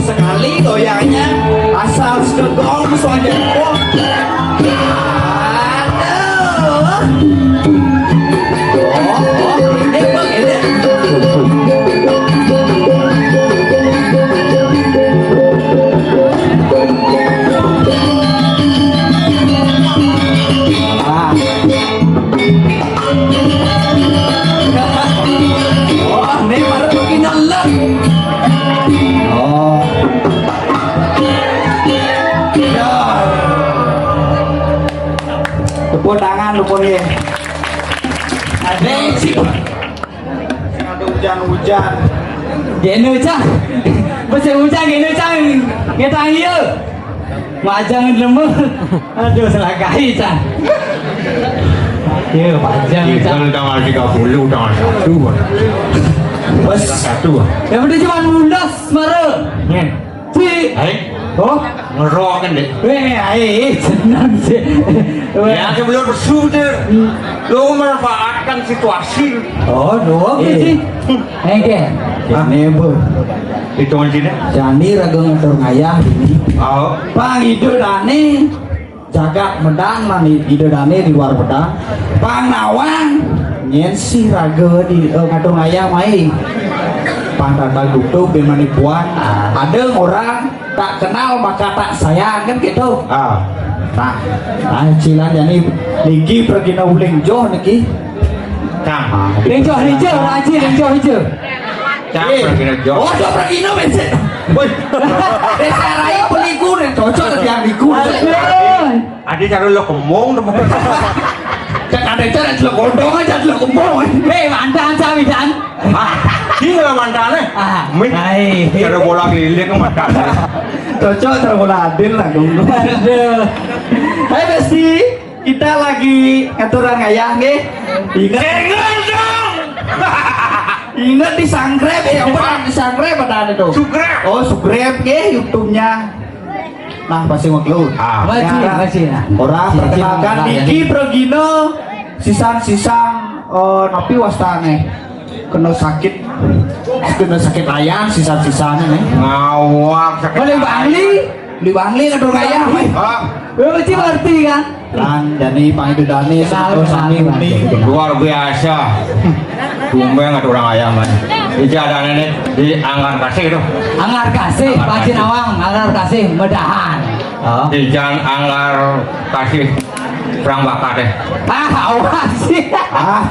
Sekali goyangnya asal segong soalnya tepuk tangan lupa nih ada sih ada hujan-hujan gini hujan masih hujan gini hujan kita iya majang lemah aduh selagahi can iya majang Kalau tanggal 30 tanggal 1 bos 1 yang penting cuma mundas marah Ngen si oh ngerok kan deh senang sih ya sebelum bersudah lo memanfaatkan situasi oh doang sih engke nebo itu sini jani ragang terngayah ini oh pang ide dane jaga medang mani ide dane di luar pedang pang nawang nyensi raga di ngatung ayam mai pang tata gutuk bemani puan ada orang tak kenal maka tak sayang kan gitu nah cilan yani linggi pergi na uling joh niki cang lingjo hijau raji lingjo hijau cang pergi jauh oh do pergi no bensin woi desa raya peliku nih cocok yang liku adik cari lo kemong dong kan ada cara celok gondong aja celok kemong mantan cawi dan ini nggak mantannya cara bola keliling ke mantan cocok terbola adil lah dong hai besti kita lagi ngaturan ngayah nih ingat dong ingat di sanggreb ya apa di sanggreb ada tuh sugrep oh sugreb ke YouTube-nya nah pasti mau keluar masih orang perkenalkan Diki Progino sisang-sisang napi wastane kena sakit ayam sisa-sisanya nih ngawak sakit Li Bangli kan dong ayam masih ngerti kan jadi Pak Idudani ini luar biasa tumben ada orang ayam di jalan ini di Anggar Kasih itu Anggar Kasih Pak Cinawang Anggar Kasih Medahan di jalan Anggar Kasih perang bakar deh awas sih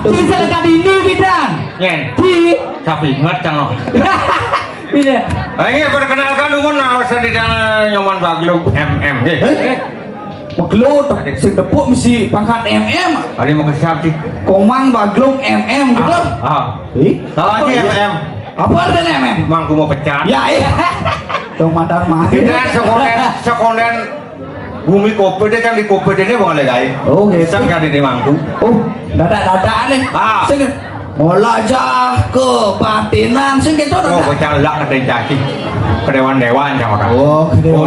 bisa dekat ini bidang nyen di tapi ingat cang bidang ini perkenalkan umum nawasan di dalam nyaman bagluk MM Maglo, sing tepuk mesti pangkat MM. Hari mau ke siapa sih? Komang baglung MM gitu. Salah aja MM. Apa artinya MM? Mangku mau pecat. Ya iya. Dong mantan mah. Kita sekonden bumi kopi deh kan di kopi deh boleh guys. Oh, gitu. Sang kan di mangku. Oh, dada nih. Sing molajah ke batinan sing gitu oh bercalak ke dendaki ke dewan-dewan sama kan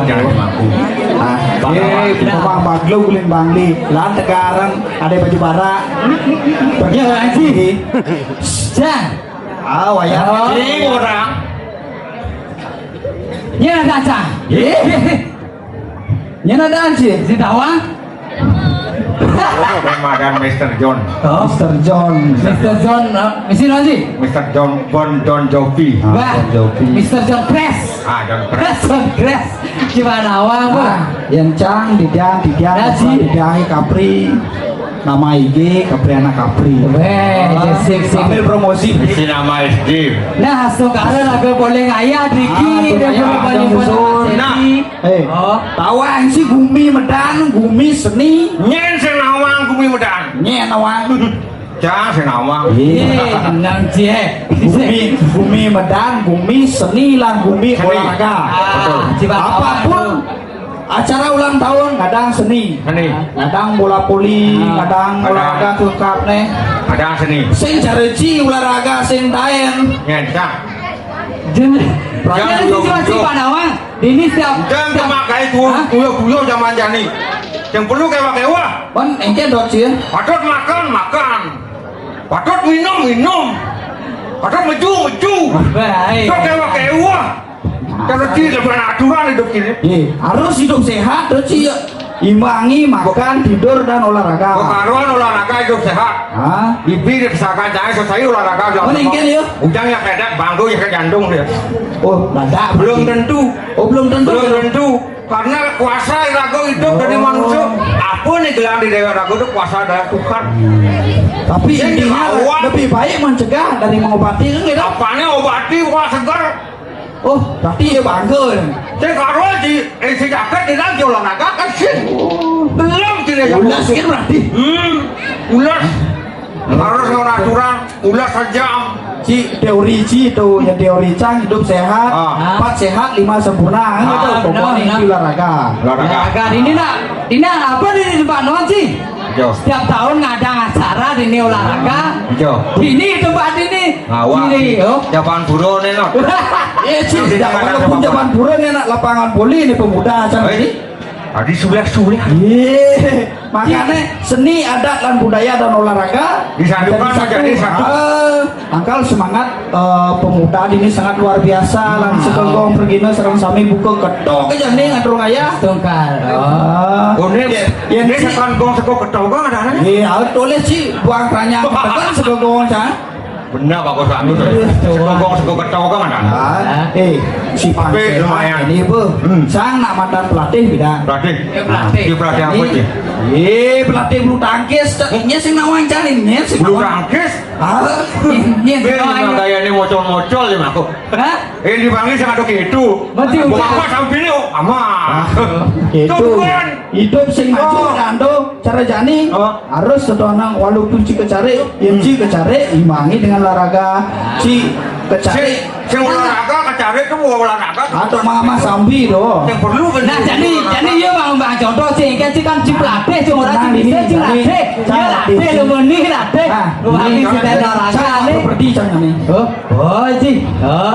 jangan mampu Komang Baglo guling Bangli lan tegaran ada baju bara ya anjing jang wayang ini orang nya ada nya ada anjing si tawang Madan Mr. John. Mr. John misi nanti. Mr. John John Jovi. Mr. John Press. John Press. Gimana awang yang cang didiang Capri. Nama IG Capriana Capri. Sambil promosi. Isi nama SD. Nah, sekarang lagu boleh ngayah Diki. Nah, tawang sih Gumi Medan, Gumi Seni. Nyen senawang bumi medan. Nye nawang. Jangan senawang. Nang cie. Bumi Medan, bumi seni lan bumi Seni. olahraga. Betul. Apapun acara ulang tahun kadang seni, Seni. kadang bola voli, kadang Kadang. olahraga lengkap nih. Ada seni. Sing jareci olahraga sing taen. Nyencak. Jangan situasi Panawang. Ini setiap Jangan memakai kuyo zaman jani. Yang perlu kewa-kewa. Bon engke dot sih. Patut makan. Patut minum. Patut meju. baik. Patut kewa-kewa. Kalau tidak aturan hidup ini. Harus hidup sehat terus sih. Imbangi makan, tidur dan olahraga. Kekaruan olahraga hidup sehat. Hah? Bibir kesahkan saya selesai olahraga. Oh, ini ya? Ujang ya kedak, bangku ya ke jantung dia. Oh, dadak. Belum tentu. Oh, belum tentu. Belum tentu. Karena kuasa raga hidup dari manusia. Apa nih gelang di dewa raga itu kuasa dari Tuhan. Tapi Yang intinya dilawan. lebih baik mencegah dari mengobati kan gitu. Apanya obati kuasa segar. Oh, berarti ya bangga. Saya karuan si jaket di dalam olahraga kan sih. Belum tidak Ulas kan berarti. Ulas. Harus aturan. Ulas sejam. Teori itu ya teori Cang hidup sehat, Ah. 4 sehat 5 sempurna kan gitu. Pokoknya benar. itu olahraga. Olahraga. Agar ini apa nih di tempat non sih? Hijau. Setiap tahun ngadang acara di ini olahraga. Hijau. Ini tempat ini. Ngawak. Ini, oh. Japan buruh nih no. Iya sih, Tidak ada walaupun apa-apa. zaman buron enak lapangan voli ini pemuda Cang ini. Tadi sudah. Iya, makanya seni, adat dan budaya dan olahraga Disatukan menjadi satu. Angkal semangat pemuda ini sangat luar biasa. Lan sekegong pergina serang sami buka ketok aja nih ngatur ayah. Tungkal. Oh. Oh ini Yang ini sekan gong seko ketau kan ada nih. iya, harus tulis sih buang tanya ketekan sekegong Cang. Benar Pak Kosan itu. Seko ketau kan ada. Si Tapi Pansehat lumayan. ini bu, sang nak mantan pelatih bidang. Pelatih. Pelatih. Di pelatih apa sih? Pelatih bulu tangkis, nya sing nawang calinnya sing Bulu nawang. tangkis. Ini Ini kayak ini mocol-mocol ya aku. Hah? Ini dipanggil sangat gitu. Mesti Bukan udah. apa sampai ini aman. Itu Tuhan. hidup sing maju Oh. rando cara jani Oh. harus setonang walaupun si kecari yang si kecari imbangi dengan olahraga si kecari Sing olahraga kecari itu mau olahraga. atau mama sambi doh. Yang perlu Nah jadi ya bang contoh sih kan sih kan si pelatih cuma orang Nah, si bisa ini, si latih jadi, ya latih lu meni latih lu habis si teh olahraga nih seperti jangan nih. oh sih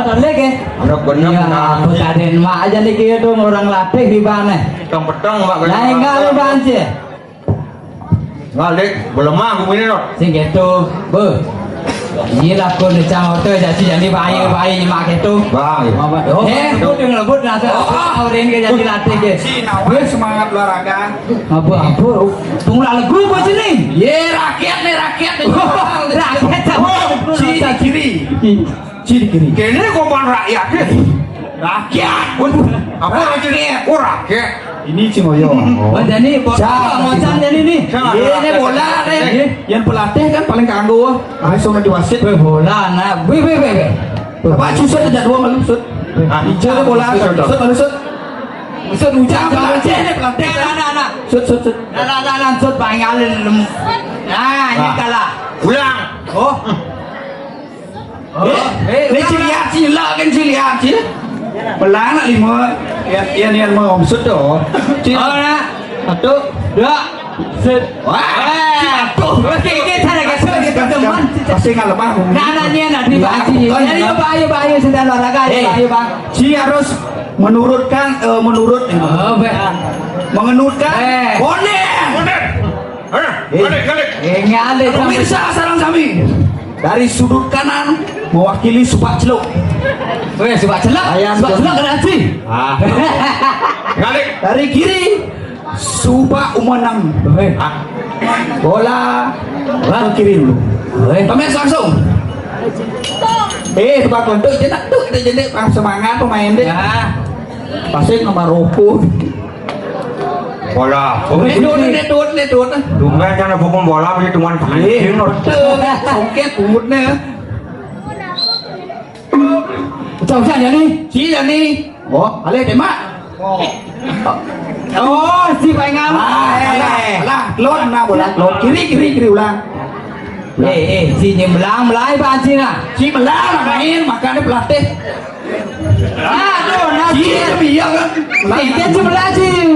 terlihat ke Anak benar. ya pekaden mak aja nih gitu orang latih di mana Yang pedang mak lah enggak lu bang sih Ngalik belum mah aku ini no. sih gitu bu ini lah pun cang hotel jadi bayi mak gitu Bang. lebut yang lebut nasi orang ke jadi latih ke Si nawang semangat olahraga. apa tunggu lagu apa sini Ye rakyat nih rakyat nih. rakyat Si di kiri. Si di kiri. Kini kompan rakyat ya. Rakyat. Apa rakyat? Oh rakyat. Ini Cimoyo. oh jadi ngocan jadi nih Ini bola nih. Yang pelatih kan paling kanggo. Langsung di wasit. bola nah wih Apa susut aja dua malu sut. Hijau bola sut malu sut. Sut hujan pelatih nih pelatih. nah Sut sut sut. nah sud paling alin nah ini kalah Ulang. oh Ini ciliat cila kan ciliat cil. Belang nak lima. Yang mau sut doh. oh nah Satu. dua sud Wah. oke sana ke sud kita teman Pasti nggak lemah. nah di baci jadi bayu sedang olahraga bayu bang Si harus menurutkan menurut oh mengenutkan Eh. bonek. Ngalik. ngalih Pemirsa sarang kami dari sudut kanan mewakili Subak Celuk, weh sebab celak kena sih Ngalik. dari kiri Subak Umanang. weh Bola ke kiri dulu. Pemirsa langsung. Tebak untuk jenak tuh kita jadi semangat pemain deh. ya Pasti nomor rumput. Bola. Nedut. Tumben jangan bukan bola punya tuan pancing. Songket umutnya. Chồng sao vậy đi? Chỉ là đi. Ủa, ở đây để mắt. Oh, si Pak Ngam. Lah, lot na bola, lot kiri ulang. Si nyembelang melai Pak Anjing ah. Si melang main makannya pelatih. Nah, tuh, nah, Si biar kan. dia nyembelang sih.